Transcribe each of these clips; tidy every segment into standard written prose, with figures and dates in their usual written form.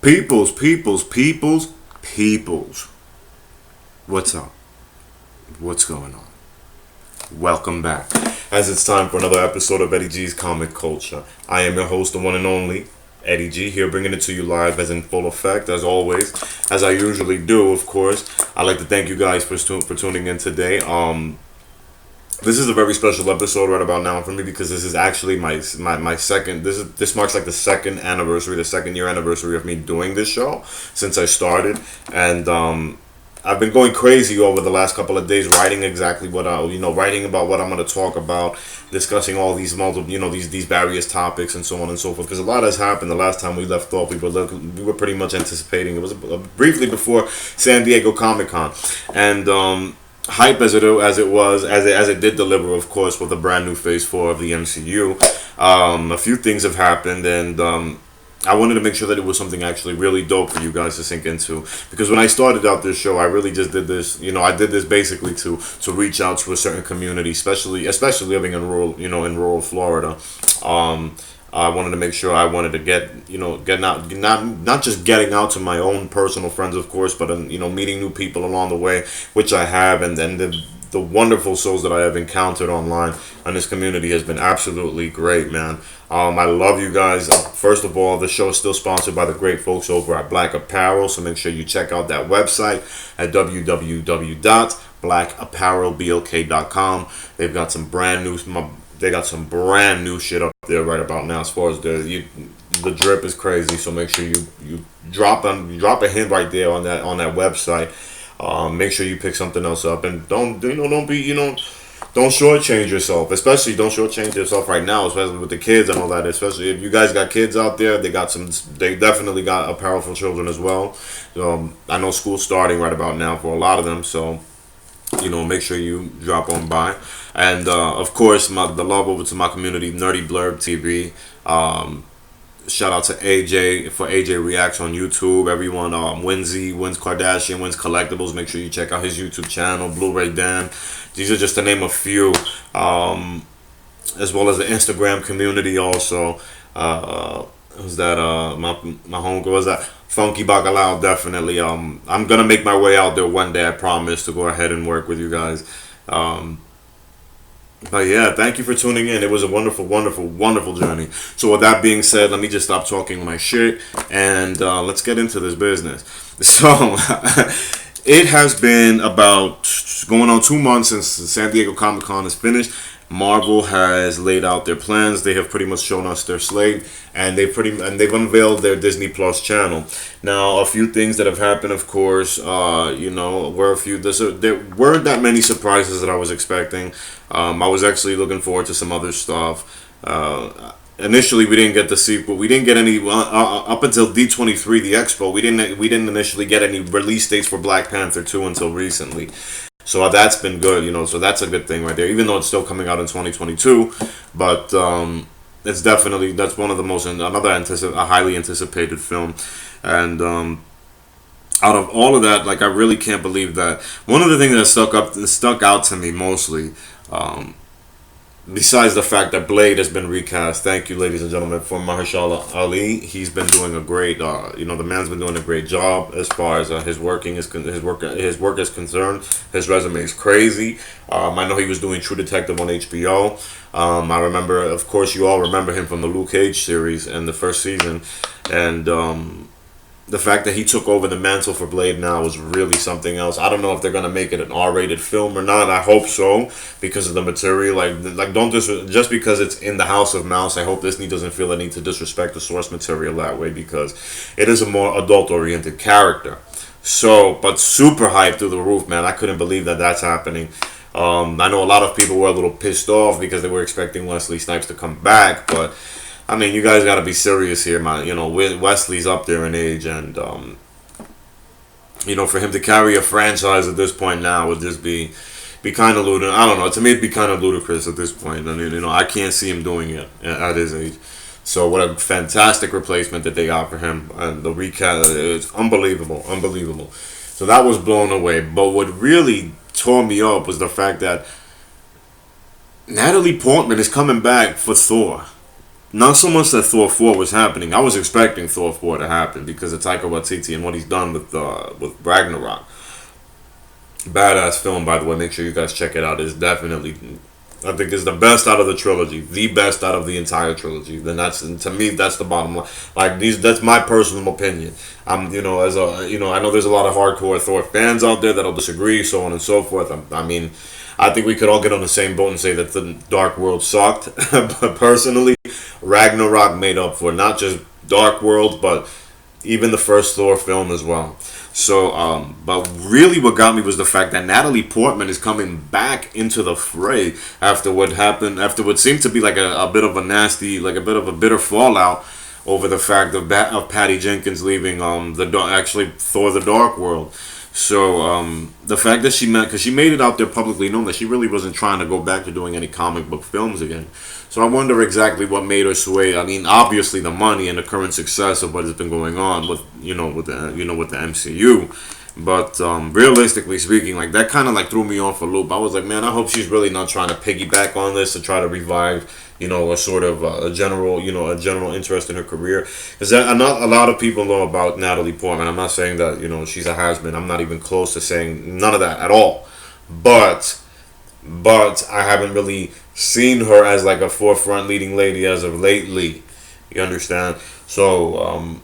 Peoples. What's up? What's going on? Welcome back. As it's time for another episode of Eddie G's Comic Culture. I am your host, the one and only Eddie G, here bringing it to you live as in full effect, as always, as I usually do, of course. I'd like to thank you guys for tuning in today. This is a very special episode right about now for me because this is actually my second. This marks like the second year anniversary of me doing this show since I started, and I've been going crazy over the last couple of days, writing exactly writing about what I'm going to talk about, discussing all these these various topics and so on and so forth. Because a lot has happened. The last time we left off, we were pretty much anticipating. It was briefly before San Diego Comic-Con, and hype as it did deliver, of course, with the brand new Phase 4 of the MCU. A few things have happened, and I wanted to make sure that it was something actually really dope for you guys to sink into. Because when I started out this show, I really just did this. I did this basically to reach out to a certain community, especially living in rural Florida. I wanted to make sure I wanted to get out, not just getting out to my own personal friends, of course, but meeting new people along the way, which I have, and then the wonderful souls that I have encountered online and this community has been absolutely great, man. I love you guys. First of all, the show is still sponsored by the great folks over at Black Apparel, so make sure you check out that website at www.blackapparelblk.com. They've got some brand new. They got some brand new shit up there right about now. As far as the drip is crazy, so make sure you drop a hint right there on that website. Make sure you pick something else up, and don't shortchange yourself. Especially don't shortchange yourself right now, especially with the kids and all that. Especially if you guys got kids out there, they definitely got apparel for children as well. I know school's starting right about now for a lot of them, so make sure you drop on by. And of course, the love over to my community, Nerdy Blurb TV. Shout out to AJ for AJ Reacts on YouTube. Everyone, Wins Kardashian, Wins Collectibles. Make sure you check out his YouTube channel, Blu-ray Dan. These are just to name a few. As well as the Instagram community also. Who's that? My homegirl was that Funky Bacalao, definitely. I'm gonna make my way out there one day. I promise to go ahead and work with you guys. But yeah, thank you for tuning in. It was a wonderful, wonderful, wonderful journey. So with that being said, let me just stop talking my shit and let's get into this business. So it has been about going on 2 months since San Diego Comic-Con is finished. Marvel has laid out their plans. They have pretty much shown us their slate, and they've unveiled their Disney Plus channel. Now, a few things that have happened, of course, there weren't that many surprises that I was expecting. I was actually looking forward to some other stuff. Initially, we didn't get the sequel. We didn't get any up until D23, the expo. We didn't initially get any release dates for Black Panther 2 until recently. So that's been good, so that's a good thing right there, even though it's still coming out in 2022, but that's one of the a highly anticipated film, and out of all of that, like, I really can't believe that one of the things that stuck out to me mostly, besides the fact that Blade has been recast, thank you, ladies and gentlemen, for Mahershala Ali. He's been doing a great, the man's been doing a great job as far as his work is concerned. His resume is crazy. I know he was doing True Detective on HBO. I remember, of course, you all remember him from the Luke Cage series and the first season, and the fact that he took over the mantle for Blade now is really something else. I don't know if they're gonna make it an R-rated film or not. I hope so, because of the material. Just because it's in the House of Mouse. I hope Disney doesn't feel the need to disrespect the source material that way, because it is a more adult-oriented character. So, but super hyped through the roof, man. I couldn't believe that that's happening. I know a lot of people were a little pissed off because they were expecting Wesley Snipes to come back, but I mean, you guys got to be serious here, man. Wesley's up there in age, and for him to carry a franchise at this point now would just be kind of ludicrous. I don't know. To me, it'd be kind of ludicrous at this point. I mean, I can't see him doing it at his age. So what a fantastic replacement that they got for him, and the recast is unbelievable. So that was blown away. But what really tore me up was the fact that Natalie Portman is coming back for Thor. not so much that Thor 4 was happening. I was expecting Thor 4 to happen because of Taika Waititi and what he's done with Ragnarok. Badass film, by the way. Make sure you guys check it out. It's definitely, I think, it's the best out of the trilogy, the best out of the entire trilogy. Then that's, to me, that's the bottom line. Like these, that's my personal opinion. As a, I know there's a lot of hardcore Thor fans out there that'll disagree, so on and so forth. I mean, I think we could all get on the same boat and say that the Dark World sucked. But personally, Ragnarok made up for not just Dark World, but even the first Thor film as well. So, but really what got me was the fact that Natalie Portman is coming back into the fray after what happened, after what seemed to be like a bit of a nasty, like a bit of a bitter fallout over the fact of Patty Jenkins leaving actually Thor the Dark World. So the fact that because she made it out there publicly known that she really wasn't trying to go back to doing any comic book films again. So I wonder exactly what made her sway. I mean, obviously the money and the current success of what has been going on with with the MCU. But realistically speaking, like that kind of like threw me off a loop. I was like, man, I hope she's really not trying to piggyback on this to try to revive, a sort of a general interest in her career. Because not a lot of people know about Natalie Portman. I'm not saying that she's a has-been. I'm not even close to saying none of that at all. But I haven't really seen her as like a forefront leading lady as of lately. You understand? So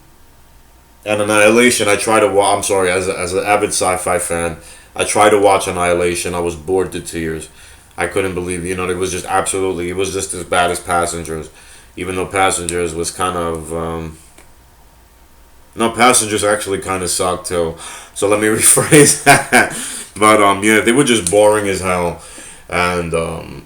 and Annihilation, I try to watch. I'm sorry, as an avid sci-fi fan, I tried to watch Annihilation. I was bored to tears. I couldn't believe, it was just it was just as bad as Passengers, even though Passengers was kind of, no, Passengers actually kind of sucked too. So let me rephrase that. But yeah, they were just boring as hell, and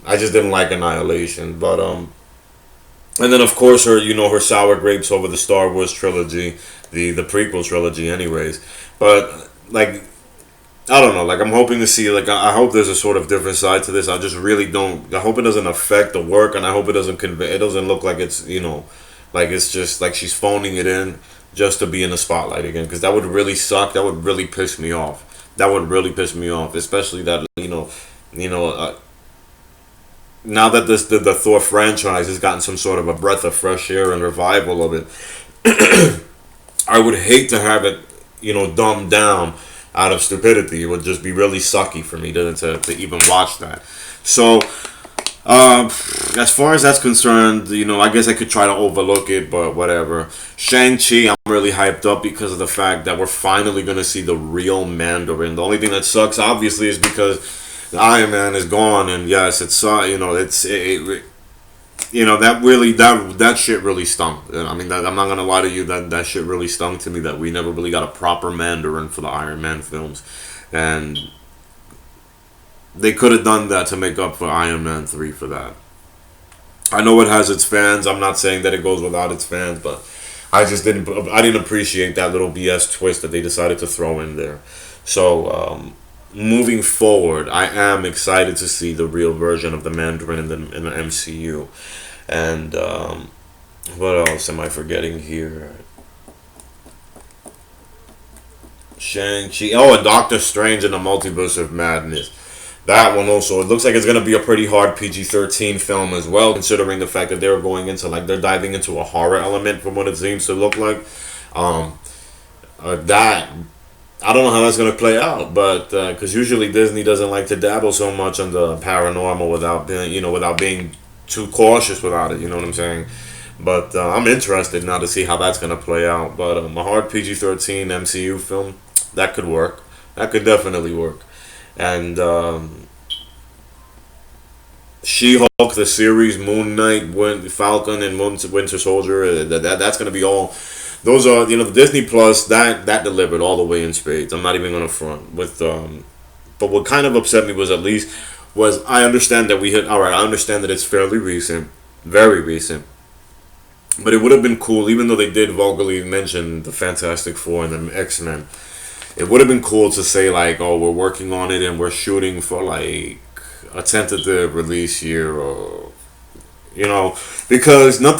I just didn't like Annihilation. But and then of course her sour grapes over the Star Wars trilogy, the prequel trilogy, anyways. But like, I don't know. Like, I'm hoping to see. Like, I hope there's a sort of different side to this. I just really don't. I hope it doesn't affect the work, and I hope it doesn't convey. It doesn't look like it's like it's just like she's phoning it in just to be in the spotlight again. Because that would really suck. That would really piss me off. That would really piss me off, especially that now that the Thor franchise has gotten some sort of a breath of fresh air and revival of it. I would hate to have it, dumbed down out of stupidity. It would just be really sucky for me to even watch that. So, as far as that's concerned, I guess I could try to overlook it, but whatever. Shang-Chi, I'm really hyped up because of the fact that we're finally going to see the real Mandarin. The only thing that sucks, obviously, is because Iron Man is gone, and yes, that shit really stung. I mean, I'm not gonna lie to you, that shit really stung to me that we never really got a proper Mandarin for the Iron Man films, and they could have done that to make up for Iron Man 3 for that. I know it has its fans. I'm not saying that it goes without its fans, but I didn't appreciate that little BS twist that they decided to throw in there. So moving forward, I am excited to see the real version of the Mandarin in the MCU. And what else am I forgetting here? Shang-Chi. Oh, and Doctor Strange and the Multiverse of Madness. That one also, it looks like it's going to be a pretty hard PG-13 film as well, considering the fact that they're diving into a horror element from what it seems to look like. That I don't know how that's going to play out, but because usually Disney doesn't like to dabble so much on the paranormal without being too cautious without it. You know what I'm saying? But I'm interested now to see how that's going to play out. But a hard PG-13 MCU film, that could work. That could definitely work. And She-Hulk, the series, Moon Knight, Falcon, and Winter Soldier, that's going to be all. Those are, the Disney Plus, that delivered all the way in spades. I'm not even going to front with, but what kind of upset me was I understand that I understand that it's fairly recent, very recent, but it would have been cool, even though they did vocally mention the Fantastic Four and the X-Men, it would have been cool to say like, oh, we're working on it and we're shooting for like a tentative release year, or because I don't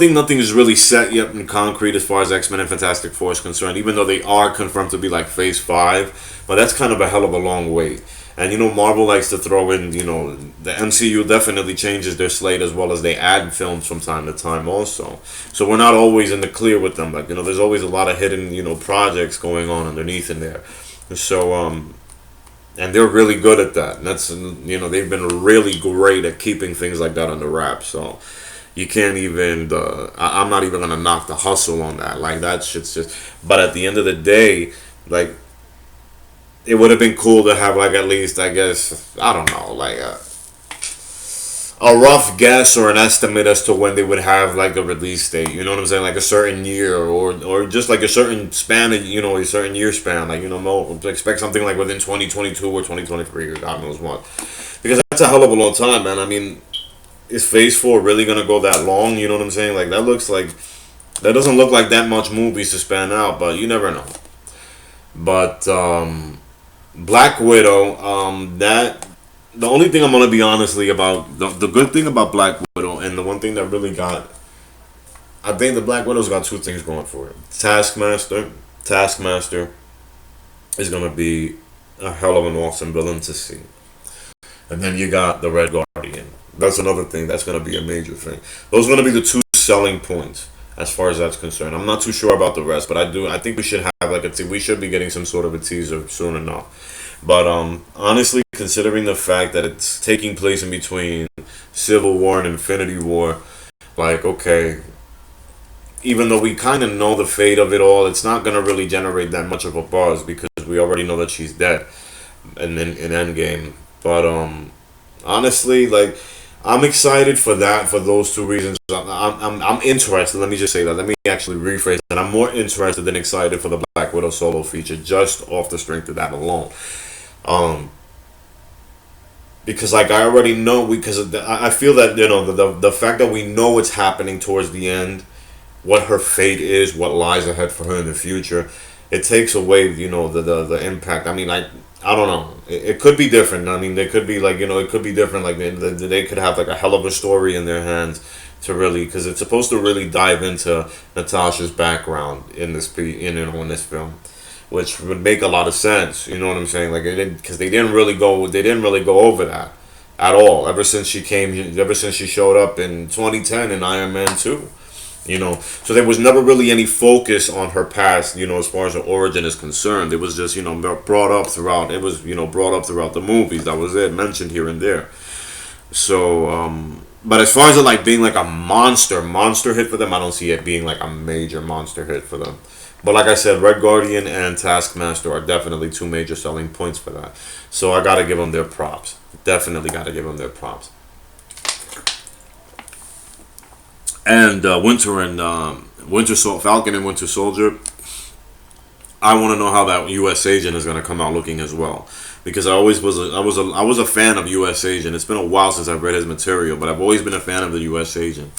think nothing is really set yet in concrete as far as X-Men and Fantastic Four is concerned, even though they are confirmed to be like phase 5, but that's kind of a hell of a long wait. And Marvel likes to throw in, the MCU definitely changes their slate as well as they add films from time to time also. So we're not always in the clear with them. Like, there's always a lot of hidden, projects going on underneath in there. So, and they're really good at that. And that's, they've been really great at keeping things like that under wraps. So you can't even, I'm not even going to knock the hustle on that. Like, that shit's just, but at the end of the day, like, it would have been cool to have, like, at least, I guess, I don't know, like a rough guess or an estimate as to when they would have, like, a release date. You know what I'm saying? Like a certain year, or just like a certain span of, a certain year span. Like, expect something like within 2022 or 2023 or God knows what. Because that's a hell of a long time, man. I mean, is Phase 4 really gonna go that long? You know what I'm saying? Like, that doesn't look like that much movies to span out, but you never know. But Black Widow, that the only thing I'm gonna be honestly about the good thing about Black Widow, and the one thing that really got, I think the Black Widow's got two things going for it. Taskmaster is gonna be a hell of an awesome villain to see, and then you got the Red Guardian. That's another thing that's gonna be a major thing. Those are gonna be the two selling points as far as that's concerned. I'm not too sure about the rest, but I think we should have like we should be getting some sort of a teaser soon enough. But honestly, considering the fact that it's taking place in between Civil War and Infinity War, like, okay, even though we kind of know the fate of it all, it's not gonna really generate that much of a buzz because we already know that she's dead, and in Endgame. But honestly, like, I'm excited for that for those two reasons. I'm interested. Let me just say that. Let me actually rephrase that. I'm more interested than excited for the Black Widow solo feature just off the strength of that alone. Because like I already know, because I feel that the fact that we know what's happening towards the end, what her fate is, what lies ahead for her in the future, it takes away the impact. I mean, I don't know. It could be different. I mean, they could be like, it could be different. Like they could have like a hell of a story in their hands to really, because it's supposed to really dive into Natasha's background in in this film, which would make a lot of sense. You know what I'm saying? Like because they didn't really go over that at all ever since she showed up in 2010 in Iron Man 2. So there was never really any focus on her past, as far as her origin is concerned. It was just, brought up throughout. It was, brought up throughout the movies. That was it, mentioned here and there. So, but as far as it like being like a monster hit for them, I don't see it being like a major monster hit for them. But like I said, Red Guardian and Taskmaster are definitely two major selling points for that. So I gotta give them their props. Definitely gotta give them their props. And Falcon and Winter Soldier, I want to know how that U.S. Agent is going to come out looking as well, because I was a fan of U.S. Agent. It's been a while since I've read his material, but I've always been a fan of the U.S. Agent,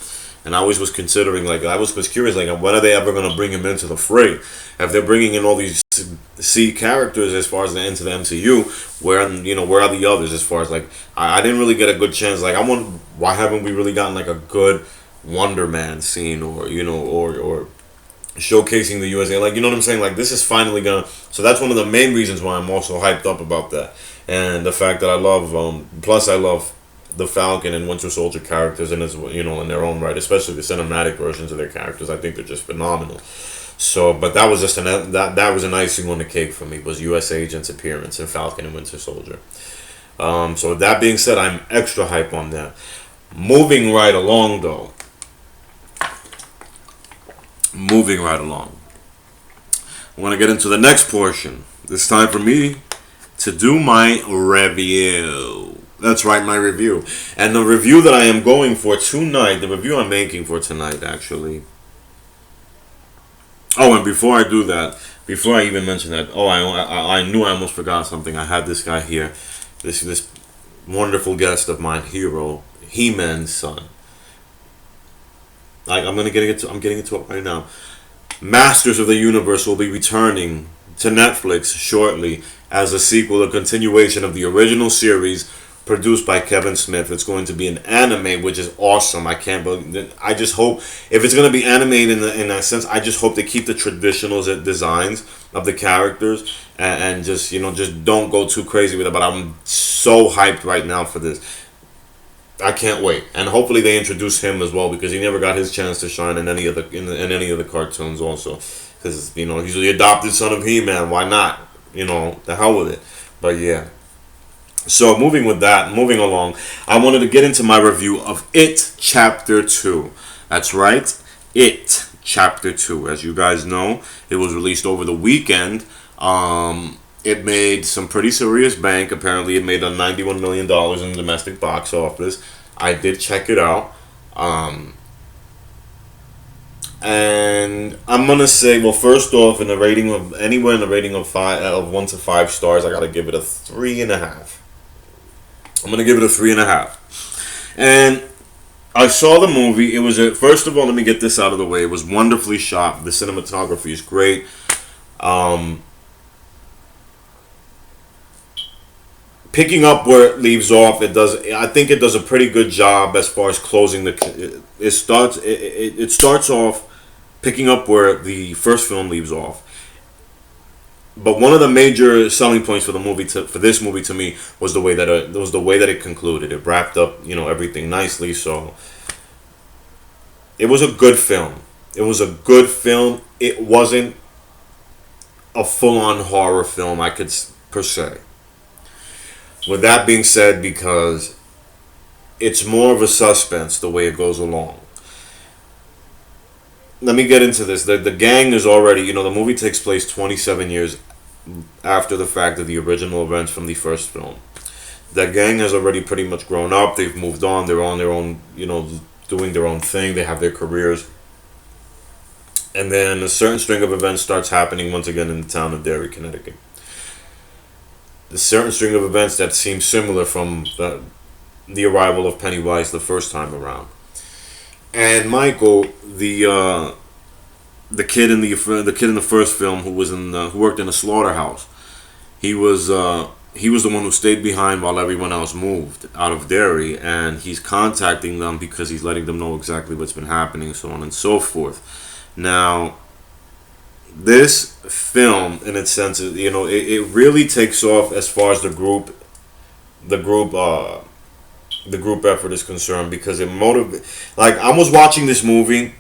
and I always was considering, like, I was curious, like, when are they ever going to bring him into the fray? If they're bringing in all these C characters as far as into the MCU, where are the others? As far as like, I didn't really get a good chance. Like, why haven't we really gotten like a good Wonder Man scene, or or showcasing the USA, like, you know what I'm saying? Like, this is finally gonna. So that's one of the main reasons why I'm also hyped up about that, and the fact that I love. Plus, I love the Falcon and Winter Soldier characters, and as in their own right, especially the cinematic versions of their characters. I think they're just phenomenal. So, but that was just that was an icing on the cake for me, was U.S. Agent's appearance in Falcon and Winter Soldier. So with that being said, I'm extra hype on that. Moving right along, though. Moving right along. I want to get into the next portion. It's time for me to do my review. That's right, my review. And the review that I am going for tonight, the review I'm making for tonight, actually. Oh, and before I do that, before I even mention that, I knew I almost forgot something. I had this guy here, this wonderful guest of mine, Hero, He-Man's son. I'm getting into it right now. Masters of the Universe will be returning to Netflix shortly as a sequel, a continuation of the original series produced by Kevin Smith. It's going to be an anime, which is awesome. I can't believe. I just hope if it's going to be animated in that sense, I just hope they keep the traditional designs of the characters and just just don't go too crazy with it. But I'm so hyped right now for this. I can't wait, and hopefully they introduce him as well because he never got his chance to shine in any of the cartoons also, because he's the adopted son of He-Man. Why not? The hell with it. But yeah. So moving along, I wanted to get into my review of It Chapter 2. That's right, It Chapter 2. As you guys know, it was released over the weekend. It made some pretty serious bank. Apparently, it made $91 million in the domestic box office. I did check it out. And I'm gonna say, well, first off, in the rating of anywhere in the rating of 1 to 5 stars, I gotta give it a 3.5. I'm gonna give it a 3.5. And I saw the movie. It was first of all, let me get this out of the way. It was wonderfully shot. The cinematography is great. Picking up where it leaves off, I think it does a pretty good job as far as closing it starts off picking up where the first film leaves off. But one of the major selling points for this movie to me was the way that it concluded. It wrapped up, everything nicely. So it was a good film. It wasn't a full-on horror film, per se. With that being said, because it's more of a suspense the way it goes along. Let me get into this. The gang is already, the movie takes place 27 years after the fact of the original events from the first film. The gang has already pretty much grown up. They've moved on. They're on their own, doing their own thing. They have their careers. And then a certain string of events starts happening once again in the town of Derry, Connecticut. A certain string of events that seem similar from the arrival of Pennywise the first time around. And Michael, the kid in the first film who worked in a slaughterhouse, he was the one who stayed behind while everyone else moved out of Derry, and he's contacting them because he's letting them know exactly what's been happening, so on and so forth. Now, this film, in its sense, it really takes off as far as the group effort is concerned, because it motivates. Like, I was watching this movie,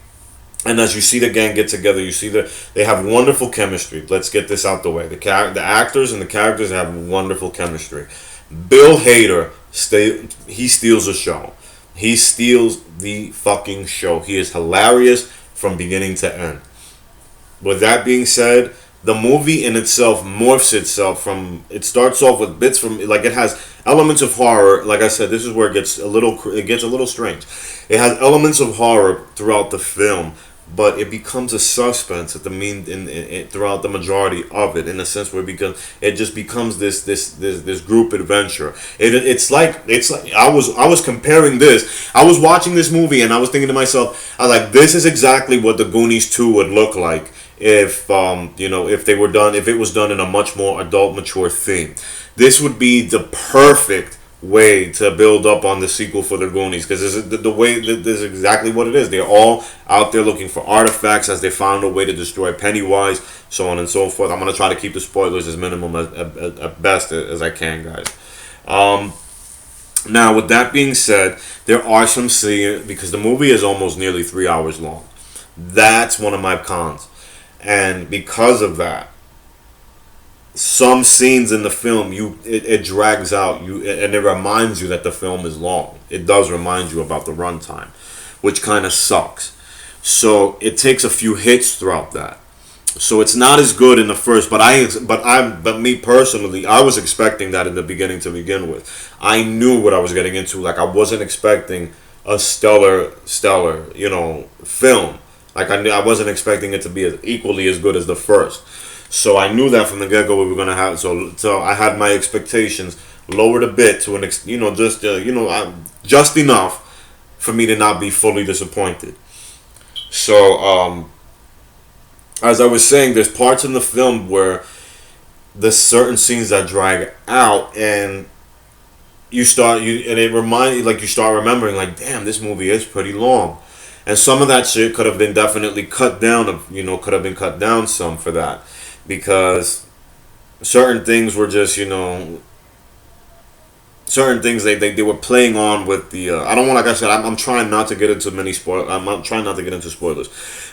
and as you see the gang get together, you see that they have wonderful chemistry. Let's get this out the way. The actors and the characters have wonderful chemistry. Bill Hader, he steals the show. He steals the fucking show. He is hilarious from beginning to end. With that being said, the movie in itself morphs itself from. It starts off with bits from, like, it has elements of horror. Like I said, this is where it gets a little strange. It has elements of horror throughout the film, but it becomes a suspense at throughout the majority of it, in a sense where it just becomes this group adventure. It's like I was comparing this. I was watching this movie and I was thinking to myself, I was like, this is exactly what the Goonies 2 would look like if it was done in a much more adult, mature theme. This would be the perfect way to build up on the sequel for the Goonies, because this is exactly what it is. They're all out there looking for artifacts as they found a way to destroy Pennywise, so on and so forth. I'm going to try to keep the spoilers as minimum at best as I can, guys. Now, with that being said, there are some scenes, because the movie is almost nearly 3 hours long. That's one of my cons. And because of that, some scenes in the film, it drags out, and it reminds you that the film is long. It does remind you about the runtime, which kind of sucks. So it takes a few hits throughout that. So it's not as good in the first, but me personally, I was expecting that in the beginning to begin with. I knew what I was getting into. Like, I wasn't expecting a stellar, film. Like, I wasn't expecting it to be equally as good as the first. So I knew that from the get-go we were gonna have. So I had my expectations lowered a bit to just enough for me to not be fully disappointed. So as I was saying, there's parts in the film where there's certain scenes that drag out, and and it remind you, like, you start remembering, like, damn, this movie is pretty long, and some of that shit could have been definitely cut down. Could have been cut down some for that, because certain things were just, certain things they were playing on with the. I don't want, like I said, I'm trying not to get into many spoil. I'm trying not to get into spoilers,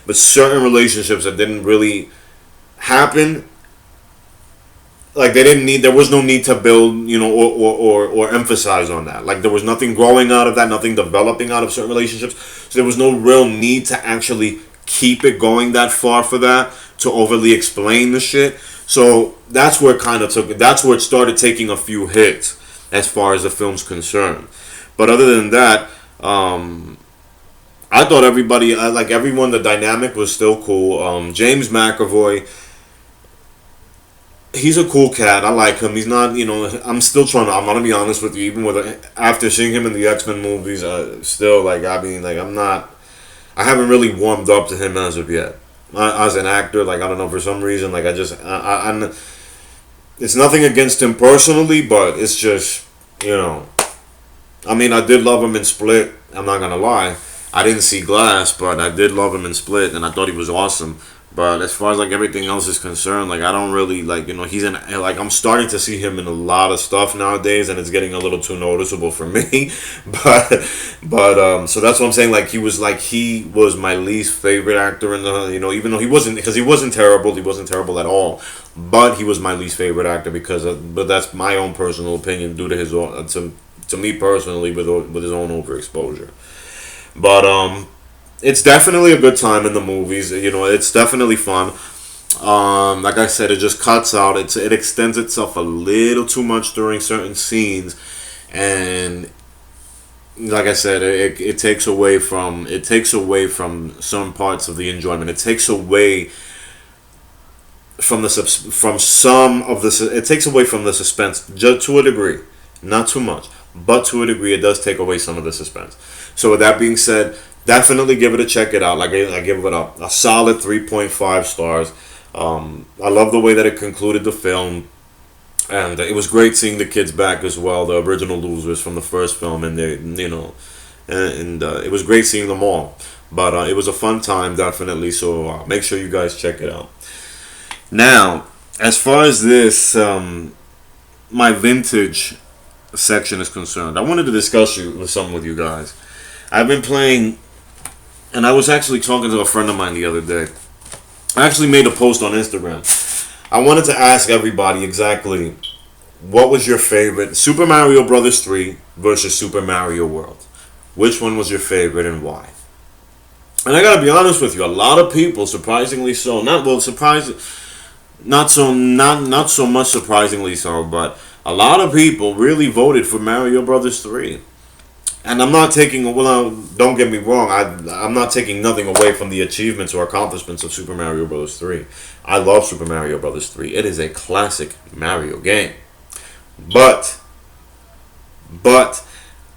but certain relationships that didn't really happen, like, they didn't need, there was no need to build, or emphasize on that. Like, there was nothing growing out of that, nothing developing out of certain relationships, so there was no real need to actually keep it going that far for that, to overly explain the shit. So that's where that's where it started taking a few hits as far as the film's concerned. But other than that, I thought everybody, like, everyone, the dynamic was still cool. James McAvoy, he's a cool cat. I like him. He's not, I'm still trying to. I'm gonna be honest with you. Even after seeing him in the X-Men movies, still, like, I mean, like, I'm not. I haven't really warmed up to him as of yet. As an actor, like, I don't know, for some reason, like, I'm. It's nothing against him personally, but it's just, I mean, I did love him in Split. I'm not gonna lie. I didn't see Glass, but I did love him in Split, and I thought he was awesome. But as far as, like, everything else is concerned, like, I don't really, like, he's in, like, I'm starting to see him in a lot of stuff nowadays, and it's getting a little too noticeable for me. So that's what I'm saying. Like, he was my least favorite actor in the, even though he wasn't terrible at all, but he was my least favorite actor but that's my own personal opinion due to his own, to me personally, with his own overexposure. But it's definitely a good time in the movies. It's definitely fun. Like I said, it just cuts out. It extends itself a little too much during certain scenes, and like I said, it takes away from some parts of the enjoyment. It takes away from it takes away from the suspense, just to a degree, not too much, but to a degree, it does take away some of the suspense. So with that being said, definitely give it a check it out. Like, I give it a solid 3.5 stars. I love the way that it concluded the film, and it was great seeing the kids back as well, the original losers from the first film, and it was great seeing them all. But it was a fun time, definitely. So make sure you guys check it out. Now, as far as this my vintage section is concerned, I wanted to discuss something with you guys. I've been playing, and I was actually talking to a friend of mine the other day. I actually made a post on Instagram. I wanted to ask everybody exactly, what was your favorite Super Mario Brothers 3 versus Super Mario World? Which one was your favorite and why? And I gotta be honest with you, a lot of people, surprisingly so, not so much surprisingly so, but a lot of people really voted for Mario Brothers 3. And I'm not taking, don't get me wrong, I'm not taking nothing away from the achievements or accomplishments of Super Mario Bros. 3. I love Super Mario Bros. 3. It is a classic Mario game. But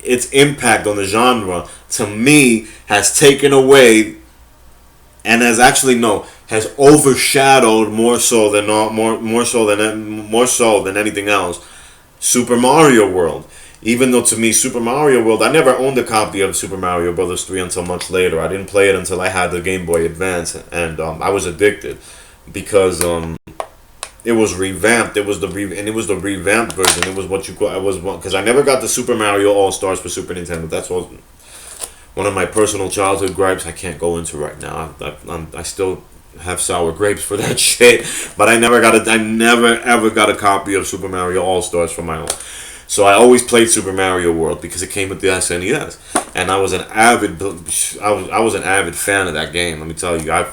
its impact on the genre, to me, has taken away, and has overshadowed more so than anything else, Super Mario World. Even though, to me, Super Mario World, I never owned a copy of Super Mario Bros. 3 until much later. I didn't play it until I had the Game Boy Advance, and I was addicted because it was revamped. It was the revamped version. It was because I never got the Super Mario All Stars for Super Nintendo. That's one of my personal childhood gripes. I can't go into right now. I still have sour grapes for that shit. But I never ever got a copy of Super Mario All Stars for my own. So I always played Super Mario World because it came with the SNES, and I was an avid fan of that game. Let me tell you, I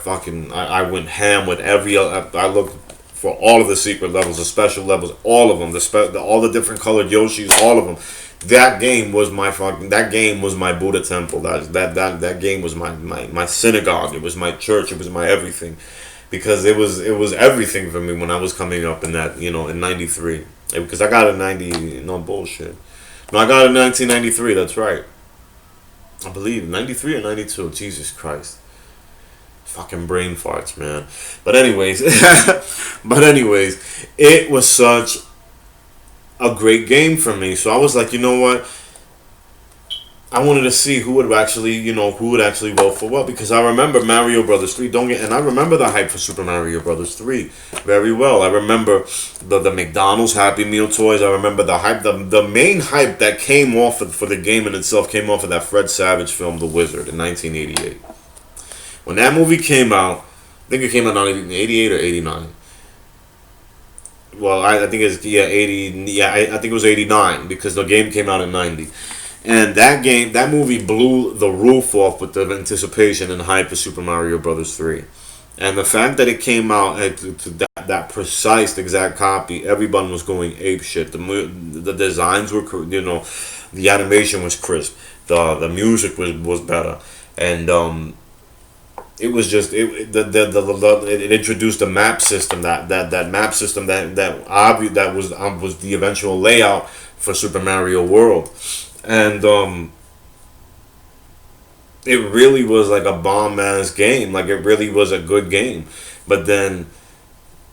went ham with I looked for all of the secret levels, the special levels, all of them, all the different colored Yoshis, all of them. That game was my Buddha temple. That game was my synagogue. It was my church. It was my everything, because it was everything for me when I was coming up in that, in '93. Because I got a 90, no bullshit. No, I got a 1993, that's right. I believe, 93 or 92, Jesus Christ. Fucking brain farts, man. But anyways, it was such a great game for me. So I was like, you know what? I wanted to see who would actually, who would actually vote for what, because I remember Mario Brothers 3. And I remember the hype for Super Mario Brothers 3 very well. I remember the McDonald's Happy Meal toys. I remember the hype, the main hype that came off for the game in itself came off of that Fred Savage film, The Wizard, in 1988. When that movie came out, I think it came out in 88 or 89. Well, I think it's 80. Yeah, I think it was 89 because the game came out in 90. And that movie blew the roof off with the anticipation and hype of Super Mario Brothers 3. And the fact that it came out to that precise exact copy, everyone was going ape shit. The designs were, the animation was crisp. The music was better. And it was just it introduced a map system that map system that was the eventual layout for Super Mario World. And it really was like a bomb ass game. Like, it really was a good game. But then,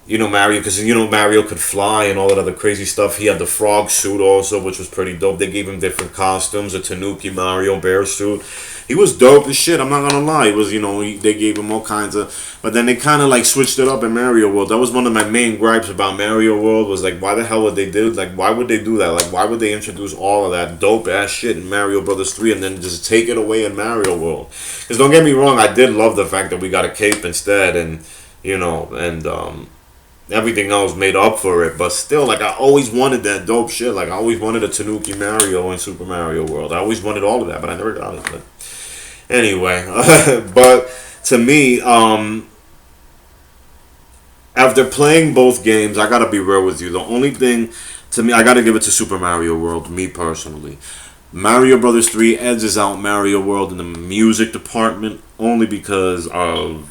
Mario, because Mario could fly and all that other crazy stuff. He had the frog suit also, which was pretty dope. They gave him different costumes, a Tanuki Mario bear suit. He was dope as shit. I'm not gonna lie. It was, they gave him all kinds of. But then they kind of like switched it up in Mario World. That was one of my main gripes about Mario World. Was like, why the hell would they do? Like, why would they do that? Like, why would they introduce all of that dope ass shit in Mario Brothers 3 and then just take it away in Mario World? Because don't get me wrong, I did love the fact that we got a cape instead, and everything else made up for it. But still, like, I always wanted that dope shit. Like, I always wanted a Tanuki Mario in Super Mario World. I always wanted all of that, but I never got it. But anyway, but to me, after playing both games, I gotta be real with you. The only thing, to me, I gotta give it to Super Mario World, me personally. Mario Brothers 3 edges out Mario World in the music department only because of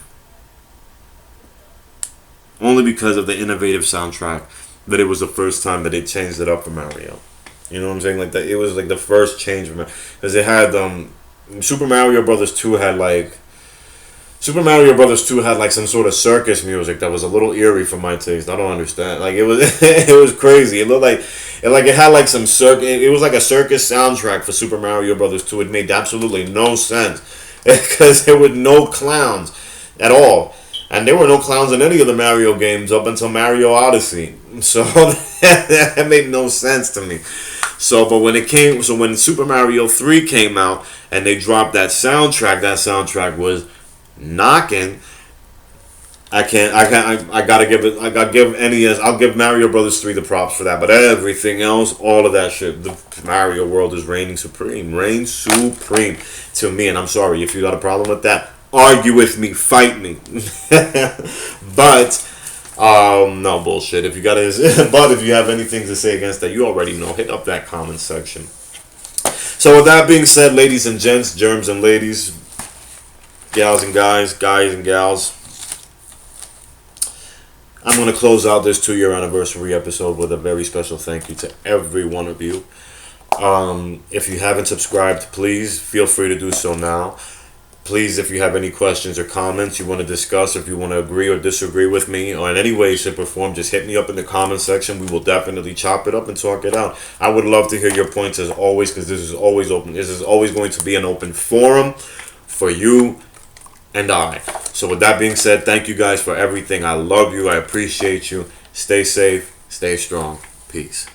the innovative soundtrack. That it was the first time that they changed it up for Mario. You know what I'm saying? Like, that, it was like the first change for Mario, because it had Super Mario Brothers 2 had like some sort of circus music that was a little eerie for my taste. I don't understand. Like, it was it was crazy. It looked like it had like some it was like a circus soundtrack for Super Mario Brothers 2. It made absolutely no sense because there were no clowns at all. And there were no clowns in any of the Mario games up until Mario Odyssey. So that made no sense to me. But when Super Mario 3 came out and they dropped that soundtrack was knocking. I'll give Mario Brothers 3 the props for that. But everything else, all of that shit, the Mario World is reigns supreme to me. And I'm sorry if you got a problem with that. Argue with me, fight me. But no bullshit. If you have anything to say against that, you already know. Hit up that comment section. So with that being said, ladies and gents, germs and ladies, gals and guys and gals, I'm going to close out this 2-year anniversary episode with a very special thank you to every one of you. If you haven't subscribed, please feel free to do so now. Please, if you have any questions or comments you want to discuss, if you want to agree or disagree with me, or in any way, shape, or form, just hit me up in the comment section. We will definitely chop it up and talk it out. I would love to hear your points as always, because this is always open. This is always going to be an open forum for you and I. So with that being said, thank you guys for everything. I love you. I appreciate you. Stay safe. Stay strong. Peace.